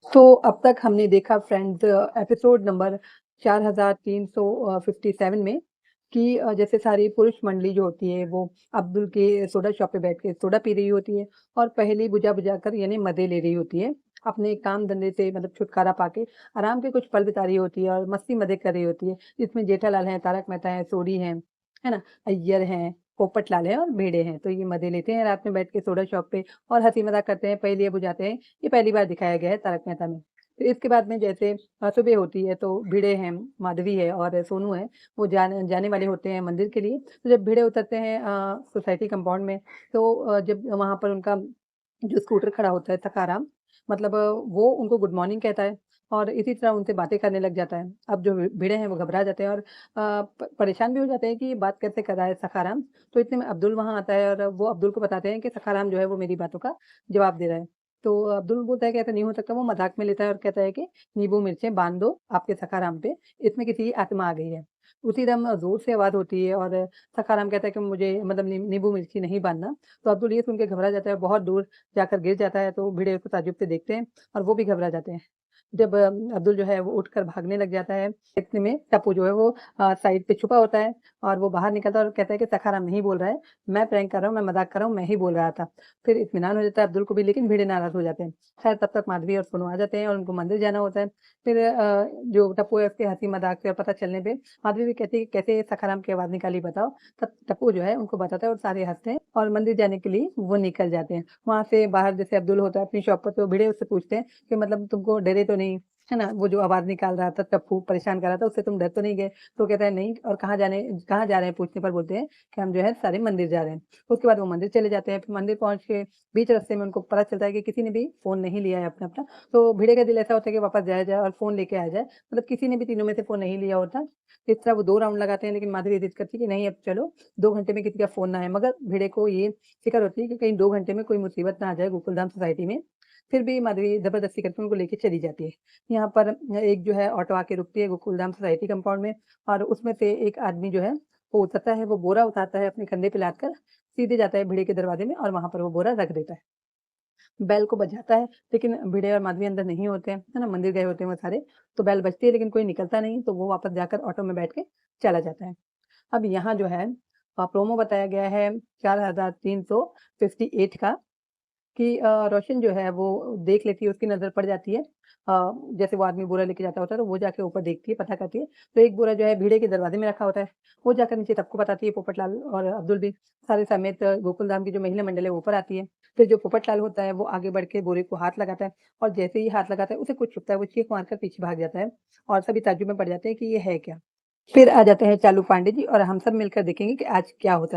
तो अब तक हमने देखा फ्रेंड्स एपिसोड नंबर 4357 में कि जैसे सारी पुरुष मंडली जो होती है वो अब्दुल के सोडा शॉप पे बैठ के सोडा पी रही होती है और पहेली बुझा-बुझा कर यानी मज़े ले रही होती है। अपने काम-धंधे से मतलब छुटकारा पाके आराम के कुछ पल बिता रही होती है और मस्ती मज़े कर रही होती है। जिसमें जेठालाल हैं, तारक मेहता हैं, सोडी हैं, है ना? अय्यर हैं, पोपटलाल हैं और भिड़े हैं। तो ये मज़े लेते हैं रात में बैठ के सोडा शॉप पे और हँसी-मज़ाक करते हैं, पहेलियाँ बुझाते हैं। ये पहली बार दिखाया गया है तारक मेहता में। फिर इसके बाद में जैसे सुबह होती है तो भिड़े हैं, माधवी है और सोनू है, वो जाने जाने वाले होते हैं मंदिर के लिए। तो जब भिड़े उतरते हैं सोसाइटी कंपाउंड में तो जब वहाँ पर उनका जो स्कूटर खड़ा होता है सखाराम मतलब वो उनको गुड मॉर्निंग कहता है और इसी तरह उनसे बातें करने लग जाता है। अब जो भिड़े हैं वो घबरा जाते हैं और प परेशान भी हो जाते हैं कि ये बात कैसे कर रहा है सखाराम। तो इतने में अब्दुल वहाँ आता है और वो अब्दुल को बताते हैं कि सखाराम जो है वो मेरी बातों का जवाब दे रहा है। तो अब्दुल बोलता है कि ऐसा नहीं हो सकता, वो मज़ाक में लेता है और कहता है कि नींबू मिर्चें बाँध दो आपके सखाराम पे, इसमें किसी की आत्मा आ गई है। उसी दम ज़ोर से आवाज़ होती है और सखाराम कहता है कि मुझे मतलब नींबू मिर्ची नहीं बाँधना। तो अब्दुल ये सुन के घबरा जाता है, बहुत दूर जाकर गिर जाता है, तो भिड़े उसको ताज्जुब से देखते हैं और वो भी घबरा जाते हैं। जब अब्दुल जो है वो उठकर भागने लग जाता है, इतने में टप्पू जो है वो साइड पे छुपा होता है और वो बाहर निकलता है और कहता है कि सखाराम नहीं बोल रहा है, मैं प्रैंक कर रहा हूँ, मैं मज़ाक कर रहा हूँ, मैं ही बोल रहा था। फिर इत्मीनान हो जाता है अब्दुल को भी, लेकिन भिड़े नाराज़ हो जाते हैं। खैर तब तक माधवी और सोनू आ जाते हैं और उनको मंदिर जाना होता है। फिर जो टप्पू है उसके हँसी-मज़ाक से और पता चलने पे माधवी भी कहती है कि कैसे सखाराम की आवाज़ निकाली बताओ? तब टप्पू जो है उनको बताता है और सारे हँसते हैं और मंदिर जाने के लिए वो निकल जाते हैं। वहाँ से बाहर जैसे अब्दुल होता है अपनी शॉप पर, तो भिड़े उससे पूछते हैं कि मतलब तुमको डरे तो नहीं? है ना? वो जो आवाज़ निकाल रहा था टप्पू परेशान कर रहा था, उससे तुम डर तो नहीं गए? तो कहता है नहीं। और कहाँ जा रहे हैं पूछने पर बोलते हैं कि हम जो है सारे मंदिर जा रहे हैं। उसके बाद वो मंदिर चले जाते हैं, फिर मंदिर पहुँच के बीच रास्ते में उनको पता चलता है कि किसी ने भी फ़ोन नहीं लिया है अपना-अपना। तो भिड़े का दिल ऐसा होता है कि वापस जाया जाए और फ़ोन लेके आया जाए। मतलब किसी ने भी तीनों में से फ़ोन नहीं लिया होता। इस तरह वो 2 राउंड लगाते हैं, लेकिन माधुरी ज़िद करती है कि नहीं अब चलो, 2 घंटे में किसी का फ़ोन ना आए। मगर भिड़े को ये फ़िक्र होती है कि कहीं 2 घंटे में कोई मुसीबत ना आ जाए गोकुलधाम सोसाइटी में। फिर भी माधुरी ज़बरदस्ती करके उनको लेके चली जाती है। यहाँ पर एक जो है ऑटो आके रुकती है गोकुलधाम सोसाइटी कंपाउंड में और उसमें से एक आदमी जो है वो उतरता है, वो बोरा उठाता है अपने कंधे पे लादकर, सीधे जाता है भिड़े के दरवाज़े में और वहाँ पर वो बोरा रख देता है। बेल को बजाता है, लेकिन भिड़े और माधवी अंदर नहीं होते हैं, है ना? मंदिर गए होते हैं वो सारे। तो बेल बजती है लेकिन कोई निकलता नहीं, तो वो वापस जाकर ऑटो में बैठ के चला जाता है। अब यहाँ जो है प्रोमो बताया गया है 4358 का कि रोशन जो है वो देख लेती है, उसकी नज़र पड़ जाती है। जैसे वो आदमी बोरा लेके जाता होता है, तो वो जाके ऊपर देखती है, पता करती है, तो एक बोरा जो है भीड़े के दरवाज़े में रखा होता है। वो जाकर नीचे सबको बताती है, पोपटलाल और अब्दुल भी, सारे समेत गोकुलधाम की जो महिला मंडल है, वो ऊपर आती है। फिर जो पोपटलाल होता है, वो आगे बढ़ के बोरे को हाथ लगाता है और जैसे ही हाथ लगाता है, उसे कुछ चुभता है, वो चीख मारकर पीछे भाग जाता है और सभी ताज्जुब में पड़ जाते हैं कि ये है क्या? फिर आ जाते हैं चालू पांडे जी और हम सब मिलकर देखेंगे कि आज क्या होता है।